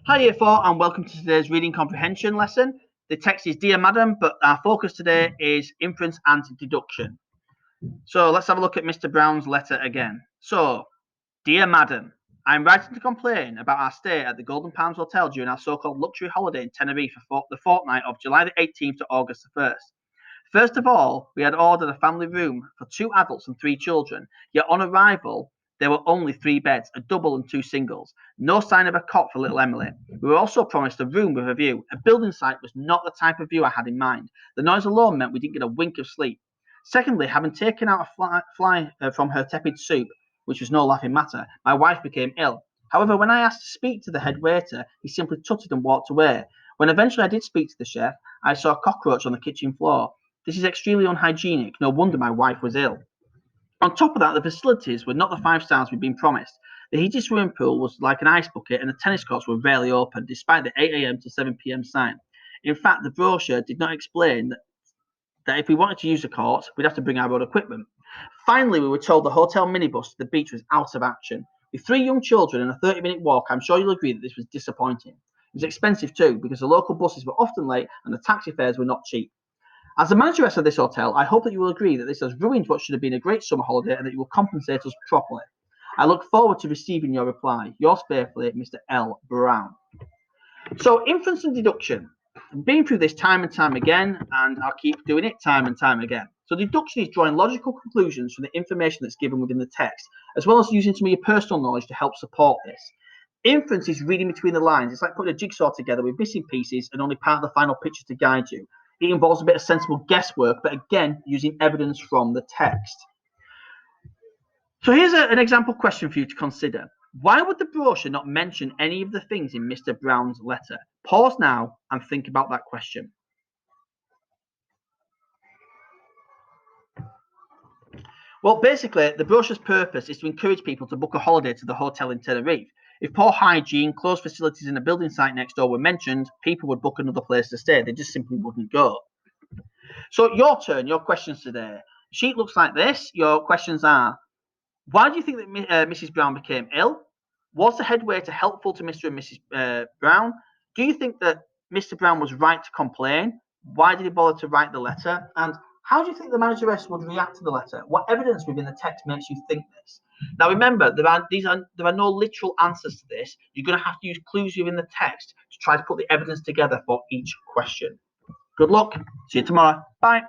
Hi Year 4 and welcome to today's reading comprehension lesson. The text is Dear Madam, but our focus today is inference and deduction. So let's have a look at Mr. Brown's letter again. So, Dear Madam, I'm writing to complain about our stay at the Golden Palms Hotel during our so-called luxury holiday in Tenerife for the fortnight of July the 18th to August the 1st. First of all, we had ordered a family room for 2 adults and 3 children, yet on arrival, there were only 3 beds, a double and 2 singles. No sign of a cot for little Emily. We were also promised a room with a view. A building site was not the type of view I had in mind. The noise alone meant we didn't get a wink of sleep. Secondly, having taken out a fly from her tepid soup, which was no laughing matter, my wife became ill. However, when I asked to speak to the head waiter, he simply tutted and walked away. When eventually I did speak to the chef, I saw a cockroach on the kitchen floor. This is extremely unhygienic. No wonder my wife was ill. On top of that, the facilities were not the 5 stars we'd been promised. The heated swimming pool was like an ice bucket and the tennis courts were rarely open, despite the 8 a.m. to 7 p.m. sign. In fact, the brochure did not explain that if we wanted to use the courts, we'd have to bring our own equipment. Finally, we were told the hotel minibus to the beach was out of action. With 3 young children and a 30-minute walk, I'm sure you'll agree that this was disappointing. It was expensive too, because the local buses were often late and the taxi fares were not cheap. As the manageress of this hotel, I hope that you will agree that this has ruined what should have been a great summer holiday and that you will compensate us properly. I look forward to receiving your reply. Yours faithfully, Mr. L. Brown. So, inference and deduction. I've been through this time and time again, and I'll keep doing it time and time again. So, deduction is drawing logical conclusions from the information that's given within the text, as well as using some of your personal knowledge to help support this. Inference is reading between the lines. It's like putting a jigsaw together with missing pieces and only part of the final picture to guide you. It involves a bit of sensible guesswork, but again, using evidence from the text. So here's an example question for you to consider. Why would the brochure not mention any of the things in Mr. Brown's letter? Pause now and think about that question. Well, basically, the brochure's purpose is to encourage people to book a holiday to the hotel in Tenerife. If poor hygiene, closed facilities in a building site next door were mentioned, people would book another place to stay. They just simply wouldn't go. So your turn, your questions today. Sheet looks like this. Your questions are, why do you think that Mrs. Brown became ill? Was the head waiter helpful to Mr. and Mrs. Brown? Do you think that Mr. Brown was right to complain? Why did he bother to write the letter? And how do you think the manageress would react to the letter? What evidence within the text makes you think this? Now remember, there are no literal answers to this. You're going to have to use clues within the text to try to put the evidence together for each question. Good luck. See you tomorrow. Bye.